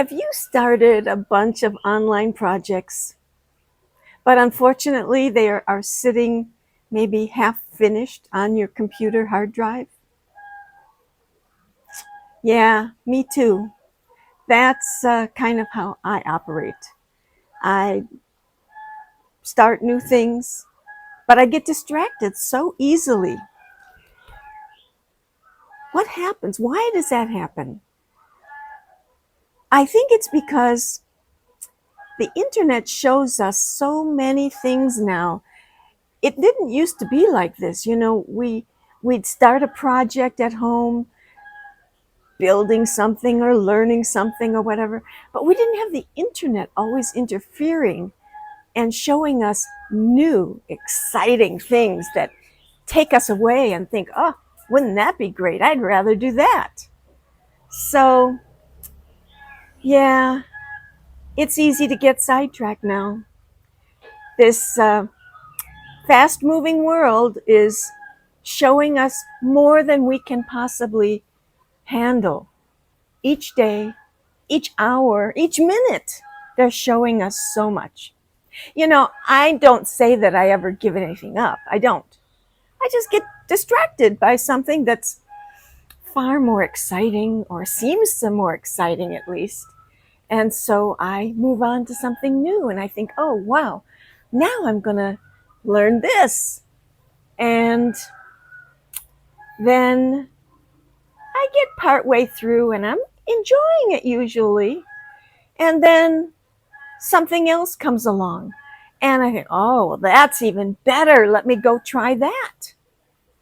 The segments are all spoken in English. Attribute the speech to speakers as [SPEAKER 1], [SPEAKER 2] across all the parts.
[SPEAKER 1] Have you started a bunch of online projects, but unfortunately are sitting maybe half finished on your computer hard drive? Yeah, me too. That's kind of how I operate. I start new things, but I get distracted so easily. What happens? Why does that happen? I think it's because the internet shows us so many things now. It didn't used to be like this. We'd start a project at home, building something or learning something or whatever, but we didn't have the internet always interfering and showing us new, exciting things that take us away and think, oh, wouldn't that be great? I'd rather do that. So, yeah, it's easy to get sidetracked now. This fast moving world is showing us more than we can possibly handle. Each day, each hour, each minute, they're showing us so much. I don't say that I ever give anything up. I don't. I just get distracted by something that's far more exciting, or seems some more exciting at least. And so I move on to something new and I think, oh, wow, now I'm going to learn this. And then I get part way through and I'm enjoying it usually. And then something else comes along. And I think, oh, well, that's even better. Let me go try that.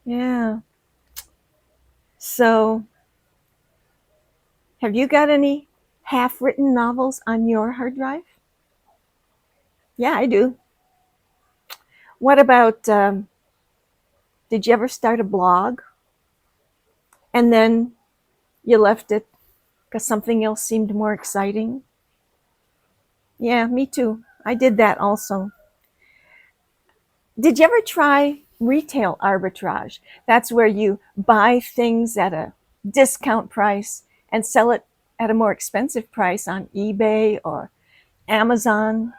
[SPEAKER 1] Yeah. So, have you got any half written novels on your hard drive? Yeah, I do. What about, did you ever start a blog and then you left it because something else seemed more exciting? Yeah, me too. I did that also. Did you ever try retail arbitrage? That's where you buy things at a discount price and sell it at a more expensive price on eBay or Amazon.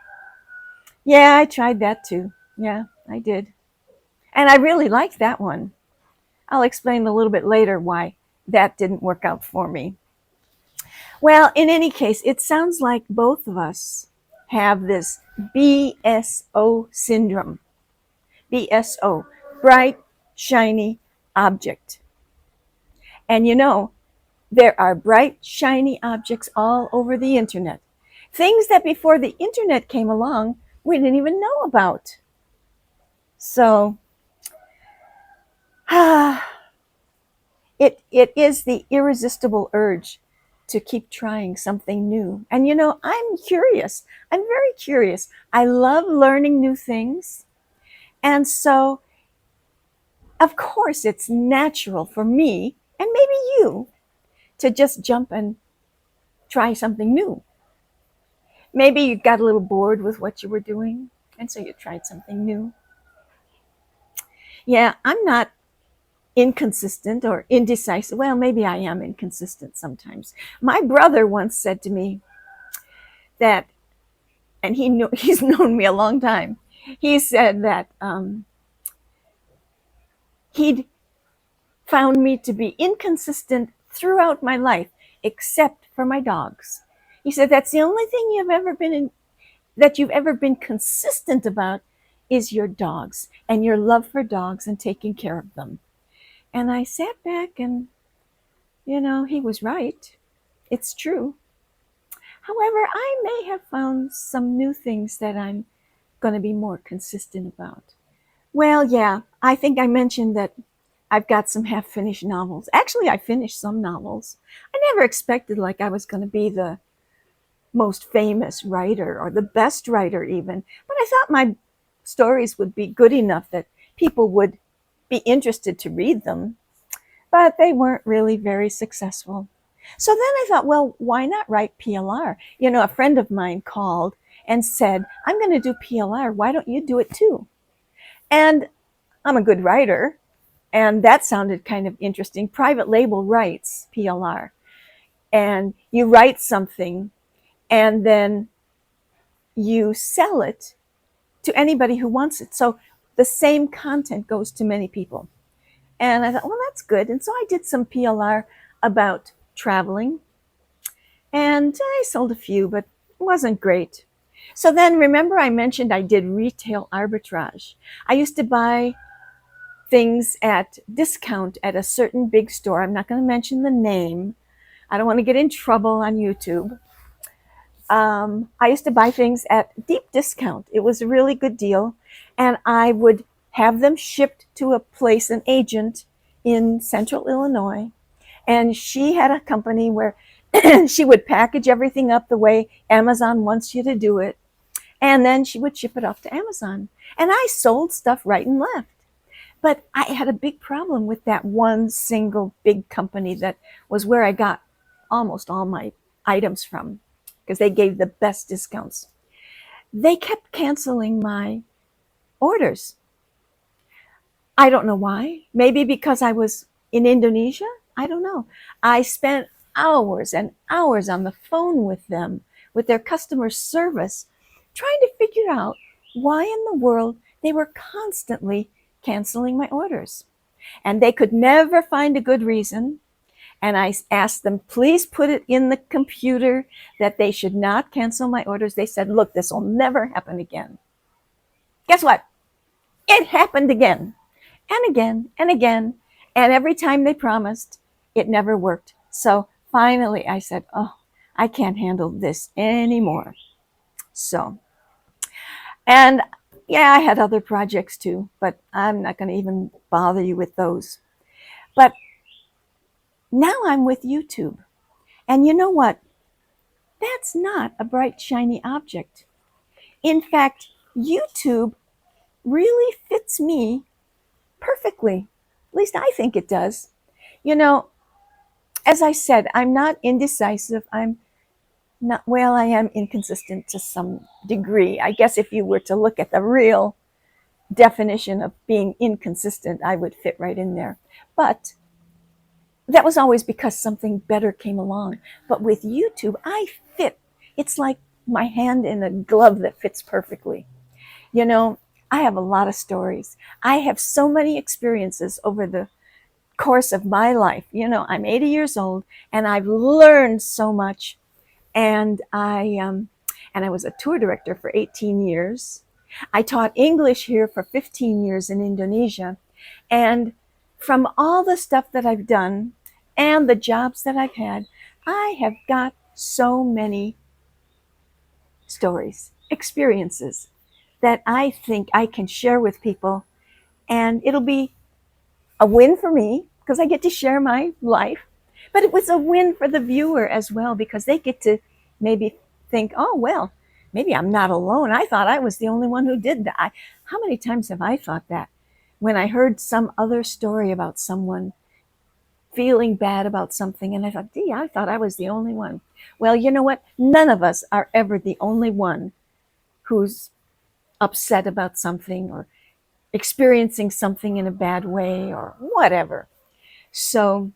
[SPEAKER 1] Yeah, I tried that too. Yeah, I did. And I really liked that one. I'll explain a little bit later why that didn't work out for me. Well, in any case, it sounds like both of us have this BSO syndrome. BSO, bright, shiny object. And there are bright, shiny objects all over the internet. Things that before the internet came along, we didn't even know about. So, it is the irresistible urge to keep trying something new. And I'm curious. I'm very curious. I love learning new things. And so, of course, it's natural for me, and maybe you, to just jump and try something new. Maybe you got a little bored with what you were doing, and so you tried something new. Yeah, I'm not inconsistent or indecisive. Well, maybe I am inconsistent sometimes. My brother once said to me that, and he's known me a long time. He said that he'd found me to be inconsistent throughout my life, except for my dogs. He said that's the only thing that you've ever been consistent about is your dogs and your love for dogs and taking care of them. And I sat back and, he was right. It's true. However, I may have found some new things that I'm going to be more consistent about. Well, yeah, I think I mentioned that I've got some half-finished novels. Actually, I finished some novels. I never expected I was going to be the most famous writer or the best writer even, but I thought my stories would be good enough that people would be interested to read them, but they weren't really very successful. So then I thought, well, why not write PLR? A friend of mine called and said, I'm going to do PLR. Why don't you do it too? And I'm a good writer, and that sounded kind of interesting. Private label writes PLR. And you write something, and then you sell it to anybody who wants it. So the same content goes to many people. And I thought, well, that's good. And so I did some PLR about traveling, and I sold a few, but it wasn't great. So then remember I mentioned I did retail arbitrage. I used to buy things at discount at a certain big store. I'm not going to mention the name. I don't want to get in trouble on YouTube. I used to buy things at deep discount. It was a really good deal. And I would have them shipped to a place, an agent in central Illinois. And she had a company where she would package everything up the way Amazon wants you to do it. And then she would ship it off to Amazon. And I sold stuff right and left. But I had a big problem with that one single big company that was where I got almost all my items from, because they gave the best discounts. They kept canceling my orders. I don't know why. Maybe because I was in Indonesia? I don't know. I spent hours and hours on the phone with them, with their customer service, trying to figure out why in the world they were constantly canceling my orders. And they could never find a good reason. And I asked them, please put it in the computer that they should not cancel my orders. They said, look, this will never happen again. Guess what? It happened again and again and again. And every time they promised, it never worked. So finally I said, oh, I can't handle this anymore. So, and yeah, I had other projects too, but I'm not going to even bother you with those. But now I'm with YouTube. And you know what? That's not a bright, shiny object. In fact, YouTube really fits me perfectly. At least I think it does. You know, as I said, I'm not indecisive. I'm not, well, I am inconsistent to some degree. I guess if you were to look at the real definition of being inconsistent, I would fit right in there. But that was always because something better came along. But with YouTube, I fit. It's like my hand in a glove that fits perfectly. You know, I have a lot of stories. I have so many experiences over the course of my life. You know, I'm 80 years old and I've learned so much. And I was a tour director for 18 years. I taught English here for 15 years in Indonesia. And from all the stuff that I've done and the jobs that I've had, I have got so many stories, experiences that I think I can share with people. And it'll be a win for me because I get to share my life. But it was a win for the viewer as well because they get to maybe think, oh, well, maybe I'm not alone. I thought I was the only one who did that. How many times have I thought that? When I heard some other story about someone feeling bad about something, and I thought, gee, I thought I was the only one. Well, you know what? None of us are ever the only one who's upset about something or experiencing something in a bad way or whatever. So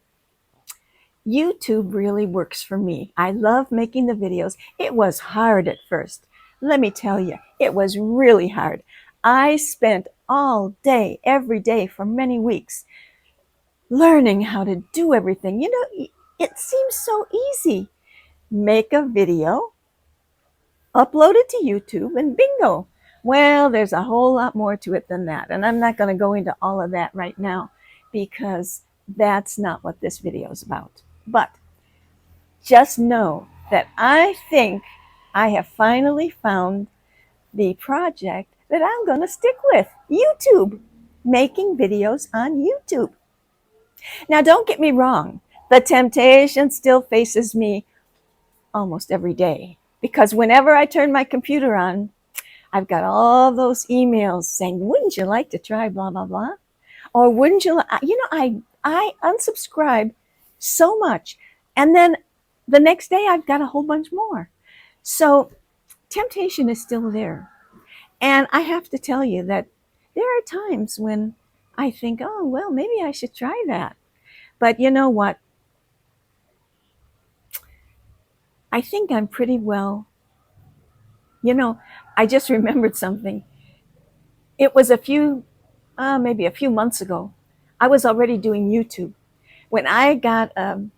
[SPEAKER 1] YouTube really works for me. I love making the videos. It was hard at first. Let me tell you, it was really hard. I spent all day, every day for many weeks learning how to do everything. You know, it seems so easy. Make a video, upload it to YouTube, and bingo. Well, there's a whole lot more to it than that. And I'm not going to go into all of that right now because that's not what this video is about. But just know that I think I have finally found the project that I'm going to stick with, YouTube, making videos on YouTube. Now, don't get me wrong. The temptation still faces me almost every day because whenever I turn my computer on, I've got all those emails saying, wouldn't you like to try blah, blah, blah? Or wouldn't you, you know, I unsubscribe so much. And then the next day I've got a whole bunch more. So temptation is still there. And I have to tell you that there are times when I think, oh, well, maybe I should try that. But you know what? I think I'm pretty well. You know, I just remembered something. It was maybe a few months ago. I was already doing YouTube. When I got an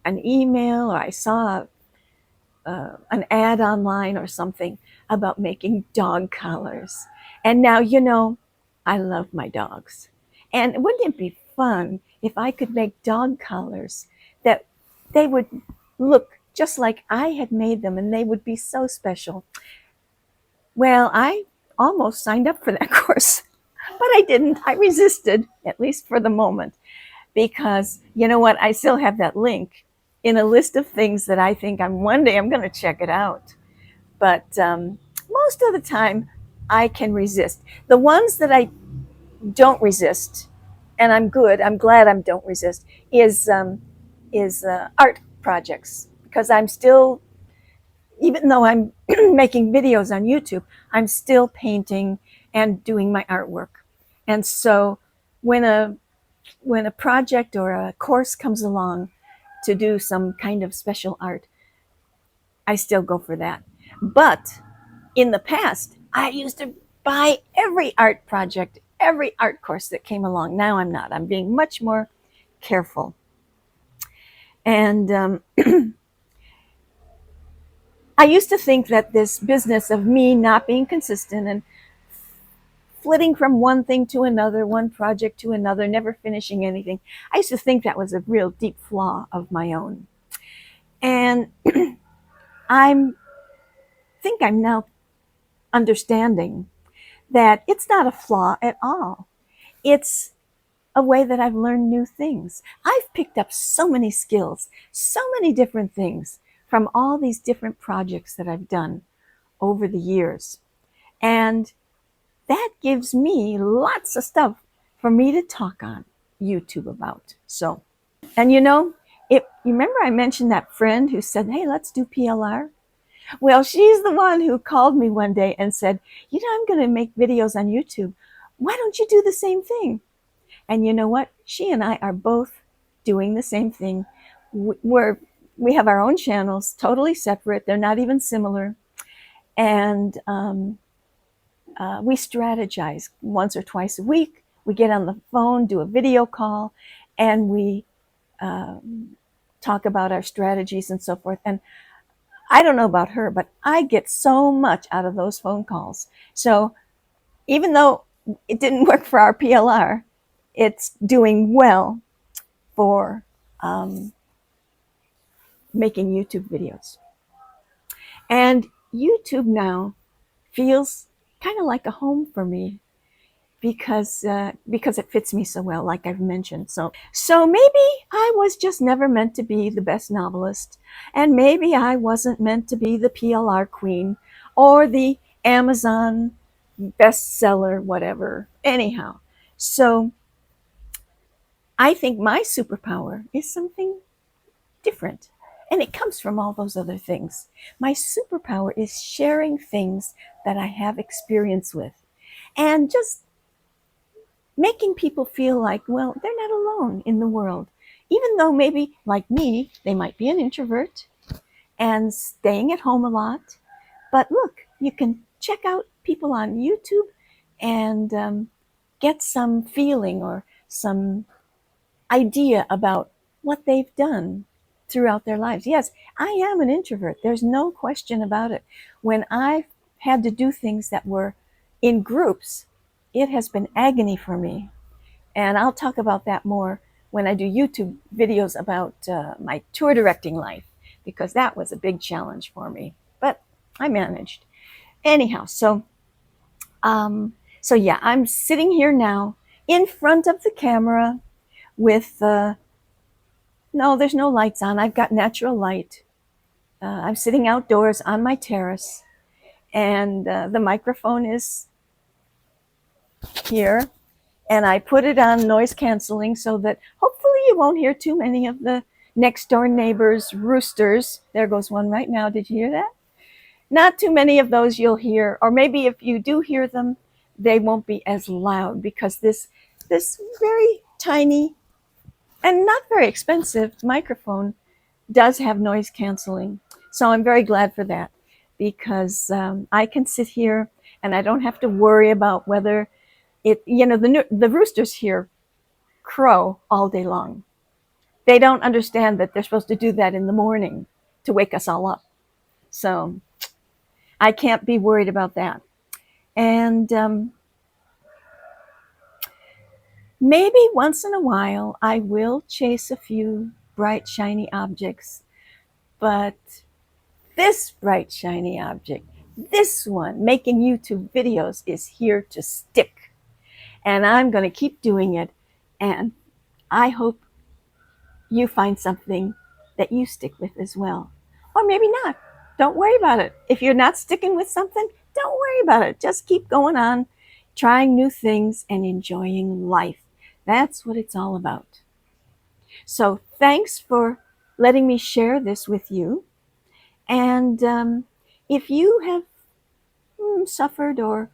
[SPEAKER 1] email or I saw an ad online or something about making dog collars. And now, I love my dogs. And wouldn't it be fun if I could make dog collars that they would look just like I had made them and they would be so special? Well, I almost signed up for that course, but I didn't. I resisted, at least for the moment, because you know what? I still have that link in a list of things that I think one day I'm going to check it out. But most of the time, I can resist. The ones that I don't resist, and I'm glad I don't resist, is art projects, because I'm still, even though I'm making videos on YouTube, I'm still painting and doing my artwork. And so when a project or a course comes along to do some kind of special art, I still go for that. But in the past, I used to buy every art project, every art course that came along. Now I'm not. I'm being much more careful. And I used to think that this business of me not being consistent and flitting from one thing to another, one project to another, never finishing anything, I used to think that was a real deep flaw of my own. And I think I'm now understanding that it's not a flaw at all. It's a way that I've learned new things. I've picked up so many skills, so many different things from all these different projects that I've done over the years. And that gives me lots of stuff for me to talk on YouTube about. So, and you remember I mentioned that friend who said, hey, let's do PLR? Well, she's the one who called me one day and said, I'm going to make videos on YouTube. Why don't you do the same thing? And you know what? She and I are both doing the same thing. We have our own channels, totally separate. They're not even similar. And we strategize once or twice a week. We get on the phone, do a video call, and we talk about our strategies and so forth. And I don't know about her, but I get so much out of those phone calls. So even though it didn't work for our PLR, it's doing well for making YouTube videos. And YouTube now feels kind of like a home for me because it fits me so well, like I've mentioned. So maybe I was just never meant to be the best novelist, and maybe I wasn't meant to be the PLR queen or the Amazon bestseller, whatever. Anyhow, so I think my superpower is something different. And it comes from all those other things. My superpower is sharing things that I have experience with and just making people feel like, well, they're not alone in the world. Even though maybe, like me, they might be an introvert and staying at home a lot. But look, you can check out people on YouTube and get some feeling or some idea about what they've done throughout their lives. Yes, I am an introvert. There's no question about it. When I've had to do things that were in groups, it has been agony for me. And I'll talk about that more when I do YouTube videos about my tour directing life, because that was a big challenge for me. But I managed. Anyhow, so yeah, I'm sitting here now in front of the camera with no, there's no lights on. I've got natural light. I'm sitting outdoors on my terrace, and the microphone is here, and I put it on noise canceling so that hopefully you won't hear too many of the next door neighbors' roosters. There goes one right now. Did you hear that? Not too many of those you'll hear, or maybe if you do hear them, they won't be as loud, because this very tiny and not very expensive microphone does have noise canceling. So I'm very glad for that, because I can sit here and I don't have to worry about whether the roosters here crow all day long. They don't understand that they're supposed to do that in the morning to wake us all up. So I can't be worried about that. And maybe once in a while I will chase a few bright, shiny objects, but this bright, shiny object, this one making YouTube videos, is here to stick. And I'm going to keep doing it. And I hope you find something that you stick with as well. Or maybe not. Don't worry about it. If you're not sticking with something, don't worry about it. Just keep going on, trying new things and enjoying life. That's what it's all about. So thanks for letting me share this with you. And if you have suffered or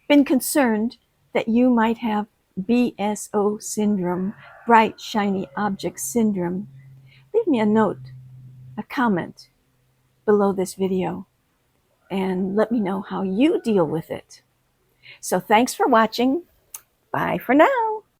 [SPEAKER 1] been concerned that you might have BSO syndrome, bright, shiny object syndrome, leave me a note, a comment below this video, and let me know how you deal with it. So thanks for watching. Bye for now.